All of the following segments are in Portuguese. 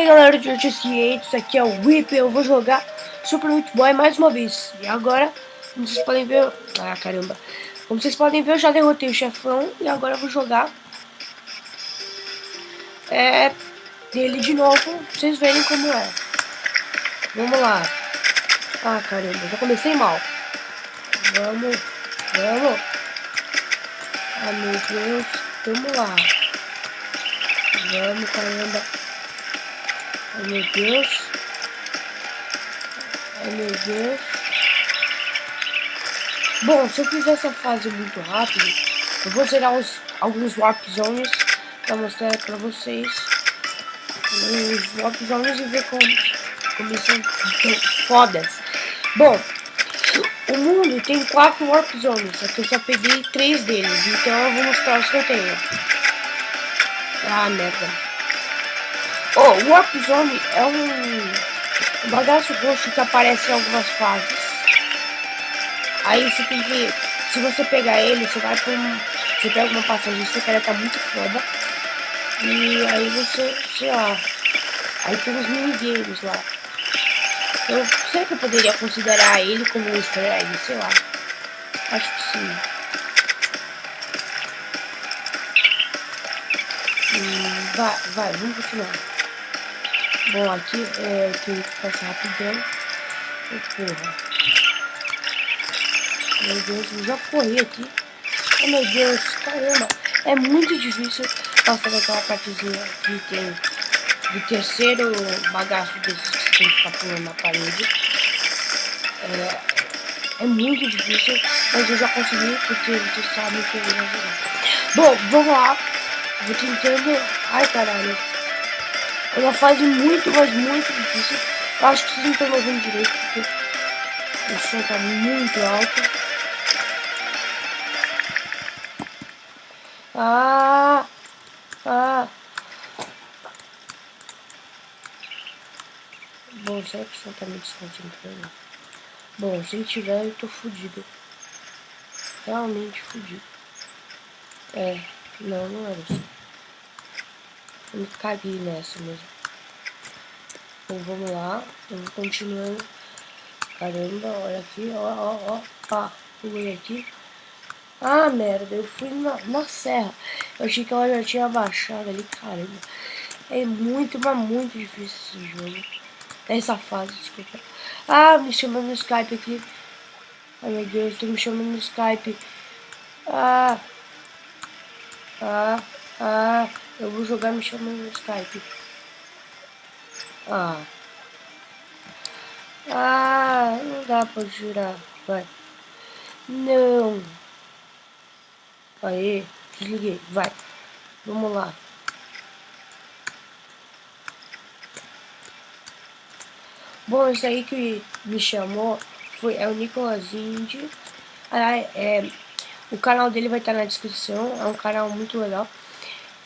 galera de Notícias, isso aqui é o Whip, eu vou jogar Super Meat Boy mais uma vez. E agora, como vocês podem ver... Ah, caramba. Como vocês podem ver, eu já derrotei o chefão e agora eu vou jogar dele de novo, pra vocês verem como é. Vamos lá. Ah, caramba, já comecei mal. Vamos. Ah, meu Deus, vamos lá. Vamos, caramba. Ai, meu Deus. Ai, meu Deus. Bom, se eu fizer essa fase muito rápido, eu vou zerar alguns Warp Zones pra mostrar pra vocês. Os Warp Zones e ver como são fodas. Bom, o mundo tem 4 Warp Zones, só que eu só peguei 3 deles, então eu vou mostrar os que eu tenho. Ah, merda. O Warp Zone é um bagaço roxo que aparece em algumas fases. Aí você tem que... Se você pegar ele, você vai pra você pega uma passagem secreta muito foda. E aí você... Sei lá... Aí tem uns minigames lá. Será que eu poderia considerar ele como um easter egg? Sei lá. Acho que sim. Vai, vamos continuar. Bom, aqui eu tenho que passar rapidão. Porra. Meu Deus, eu já corri aqui. Oh, meu Deus, caramba. É muito difícil passar daquela partezinha que tem do terceiro bagaço desses que você tem que ficar pulando na parede. É muito difícil, mas eu já consegui porque vocês sabem que eu vou jogar. Bom, vamos lá. Vou tentando... Ai, caralho. É uma fase muito, mas muito difícil. Eu acho que vocês não estão ouvindo direito porque o som tá muito alto. Bom, será que o som tá me desconcentrando? Bom, se ele tiver, eu tô fudido. Realmente fudido. Não era isso. Eu me caguei nessa mesmo. Bom, vamos lá. Eu vou continuando. Caramba, olha aqui, ó. Pulei aqui. Ah, merda, eu fui na serra. Eu achei que ela já tinha baixado ali, caramba. É muito, mas muito difícil esse jogo. Essa fase, desculpa. Ah, me chamando no Skype aqui. Ai, meu Deus, tô me chamando no Skype. Eu vou jogar me chamando no Skype. Não dá pra jurar. Vai. Não. Aí, desliguei. Vai. Vamos lá. Bom, esse aí que me chamou é o Nicolas Indy. O canal dele vai estar na descrição. É um canal muito legal.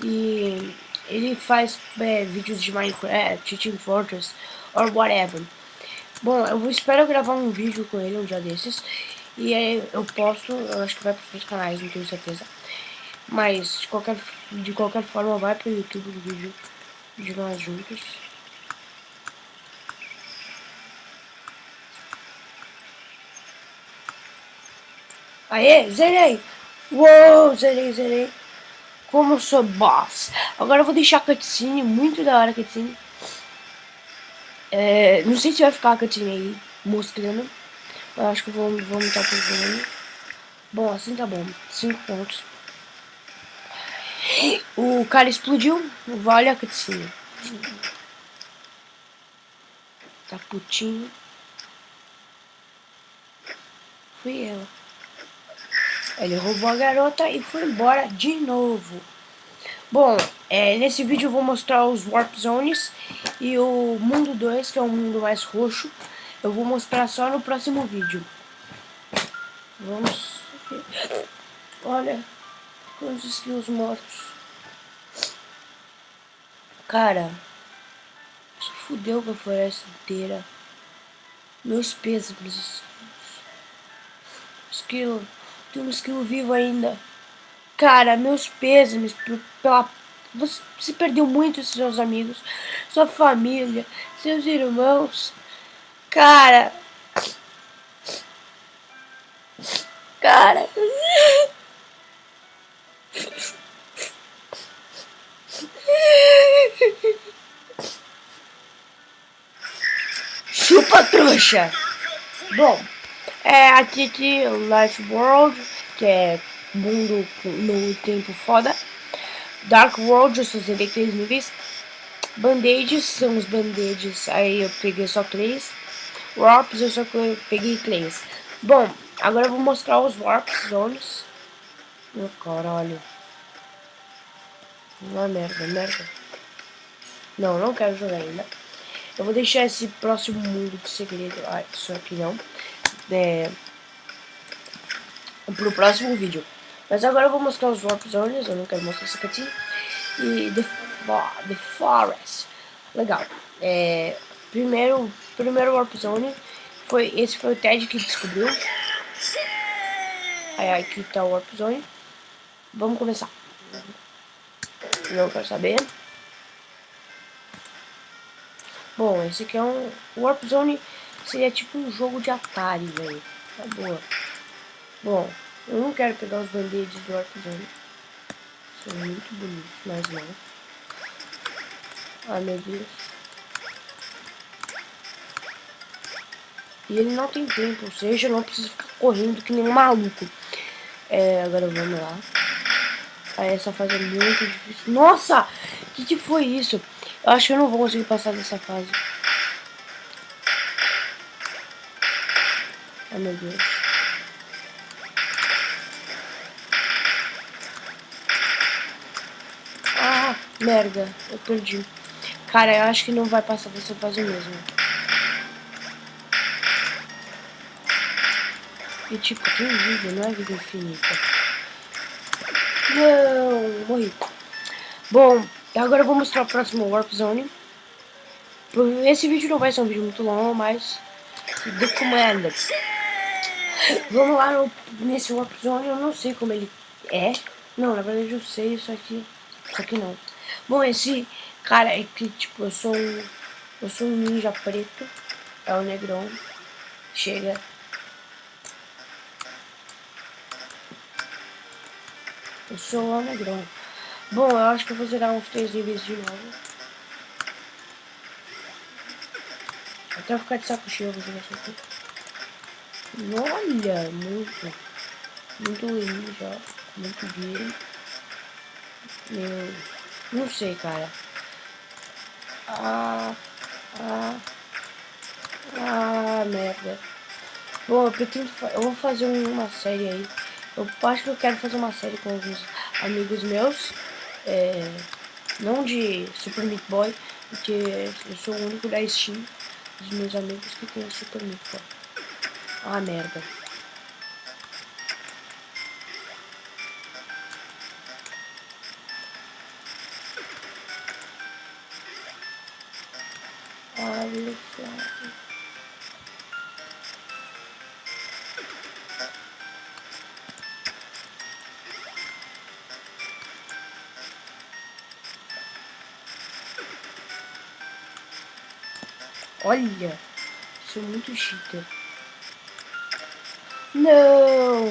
E ele faz vídeos de Minecraft, Team Fortress, or whatever. Bom, eu espero gravar um vídeo com ele um dia desses. E aí eu posto, eu acho que vai para os meus canais, não tenho certeza. Mas de qualquer forma vai para o YouTube o vídeo de nós juntos. Aê, zerei! Uou, zerei! Como eu sou boss. Agora eu vou deixar a cutscene, muito da hora a cutscene. Não sei se vai ficar a cutscene aí mostrando. Eu acho que eu vou aumentar pro volume. Bom, assim tá bom. 5 pontos. O cara explodiu. Vale a cutscene. Tá putinho. Fui eu. Ele roubou a garota e foi embora de novo. Bom, nesse vídeo eu vou mostrar os Warp Zones e o Mundo 2, que é um mundo mais roxo. Eu vou mostrar só no próximo vídeo. Vamos... Olha, quantos skills mortos. Cara, se fudeu com a floresta inteira. Meus pêsames. Esquilo. Tem um esquilo vivo ainda. Cara, meus pêsames pela Você perdeu muito seus amigos, sua família, seus irmãos. Cara. Cara. Chupa trouxa. Bom, a Titi Life World, que é mundo no tempo foda. Dark World, 63 níveis. Band-aids são os band-aids, aí eu peguei só 3. Warps eu só peguei 3. Bom, agora eu vou mostrar os Warp Zones. Meu caralho. Não é merda. Não, não quero jogar ainda. Eu vou deixar esse próximo mundo de segredo. Ah, isso aqui não. Pro próximo vídeo. Mas agora eu vou mostrar os Warp Zones. Eu não quero mostrar essa aqui. E The Forest. Legal. Primeiro Warp Zone. Esse foi o Ted que descobriu. Aí aqui tá o Warp Zone. Vamos começar. Não quero saber. Bom, esse aqui é um Warp Zone. Seria tipo um jogo de Atari, velho. Tá boa. Bom, eu não quero pegar os band-aids do Warp Zone. São muito bonitos, mas não. Ai, meu Deus. E ele não tem tempo, ou seja, não precisa ficar correndo que nem um maluco. Agora vamos lá. Aí essa fase é muito difícil. Nossa! O que foi isso? Eu acho que eu não vou conseguir passar dessa fase. Ai, meu Deus. Ah, merda. Eu perdi. Cara, eu acho que não vai passar dessa fase mesmo. E tipo, tem vida, não é vida infinita. Não, morri. Bom, agora eu vou mostrar o próximo Warp Zone. Esse vídeo não vai ser um vídeo muito longo, mas The Commander. Vamos lá nesse Warp Zone, eu não sei como ele é. Não, na verdade eu sei, isso aqui não. Bom, esse cara é que, tipo, eu sou um ninja preto. É o Negrão. Chega. Eu sou o Negrão. Bom, eu acho que eu vou zerar uns 3 níveis de novo. Até eu ficar de saco cheio, eu vou jogar isso aqui. Olha, muito lindo já. Muito gay. Meu, não sei, cara. Merda. Bom, eu vou fazer uma série aí. Eu acho que eu quero fazer uma série com alguns amigos meus. Não de Super Meat Boy, porque eu sou o único da Steam dos meus amigos que tem Super Meat Boy. Ah, merda. Olha, sou muito cheater. Não!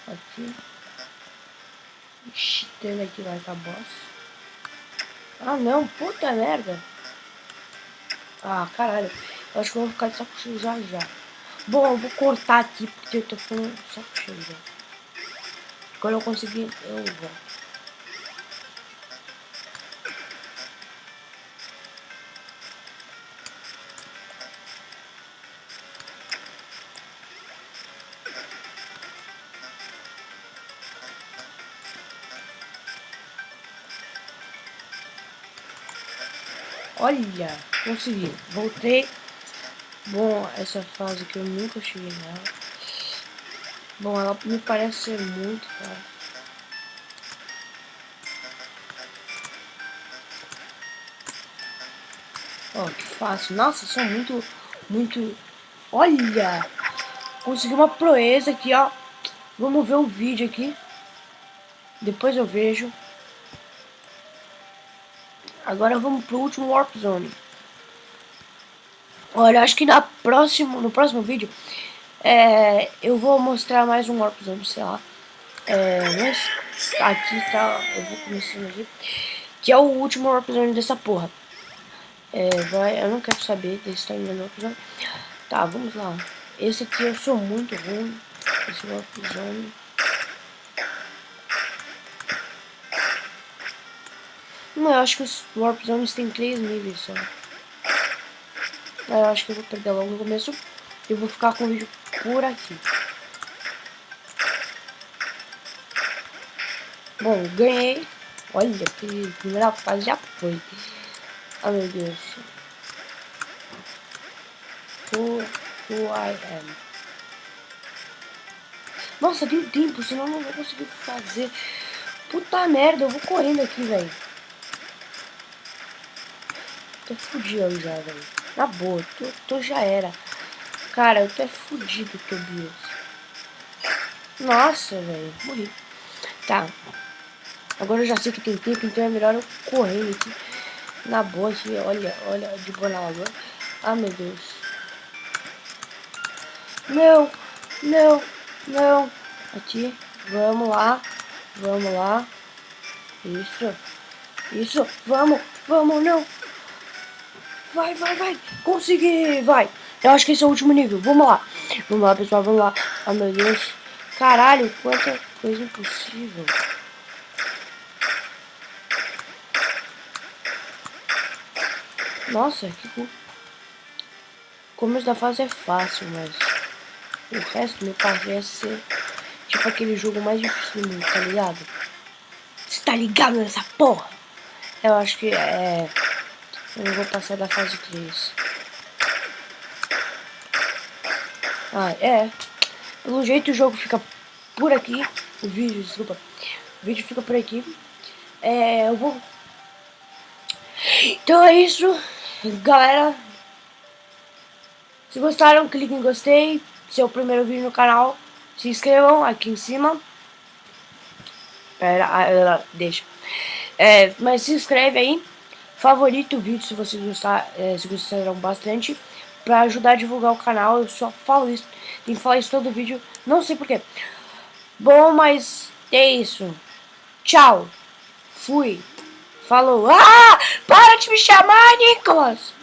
Aqui. Cheater aqui vai com a boss. Ah, não, puta merda. Ah, caralho. Eu acho que eu vou ficar de saco cheio já. Bom, eu vou cortar aqui porque eu tô ficando de saco cheio já. Quando eu conseguir, eu volto. Olha, consegui. Voltei. Bom, essa fase que eu nunca cheguei nela. Bom, ela me parece ser muito fácil. Ó, que fácil. Nossa, são muito... Olha! Consegui uma proeza aqui, ó. Vamos ver o vídeo aqui. Depois eu vejo. Agora vamos pro último Warp Zone. Olha, acho que no próximo vídeo eu vou mostrar mais um Warp Zone, sei lá. Mas aqui tá, eu vou começando aqui. Que é o último Warp Zone dessa porra. Eu não quero saber desse time no Warp Zone. Tá, vamos lá. Esse aqui eu sou muito ruim. Esse Warp Zone. Não, eu acho que os Warp Zones tem 3 níveis só. Eu acho que eu vou perder logo no começo. E vou ficar com o vídeo por aqui. Bom, ganhei. Olha, que primeira fase já foi. Oh meu Deus. Who I am. Nossa, deu tempo, senão eu não vou conseguir fazer. Puta merda, eu vou correndo aqui, velho. Tô fudido já, velho. Na boa, tô já era. Cara, eu tô fudido, Tobias. Nossa, velho, morri. Tá. Agora eu já sei que tem tempo, então é melhor eu correndo aqui. Na boa aqui, olha, de boa na lagoa. Ah, meu Deus. Não, não, não. Aqui, vamos lá. Vamos lá. Isso, vamos, não. Vai. Consegui, vai. Eu acho que esse é o último nível. Vamos lá, pessoal, vamos lá. Ah, meu Deus. Caralho, quanta coisa impossível. Nossa, que cool. O começo da fase é fácil, mas o resto me parece ser tipo aquele jogo mais difícil do mundo, tá ligado? Você tá ligado nessa porra? Eu acho que eu não vou passar da fase 3. Pelo jeito o jogo fica por aqui. O vídeo, desculpa. O vídeo fica por aqui. Eu vou... Então é isso, galera. Se gostaram, clique em gostei. Se é o primeiro vídeo no canal, se inscrevam aqui em cima. Deixa. Mas se inscreve aí. Favorita o vídeo se vocês gostaram bastante. Pra ajudar a divulgar o canal. Eu só falo isso. Tem que falar isso todo vídeo. Não sei porquê. Bom, mas é isso. Tchau. Fui. Falou. Ah! Para de me chamar, Nicolas!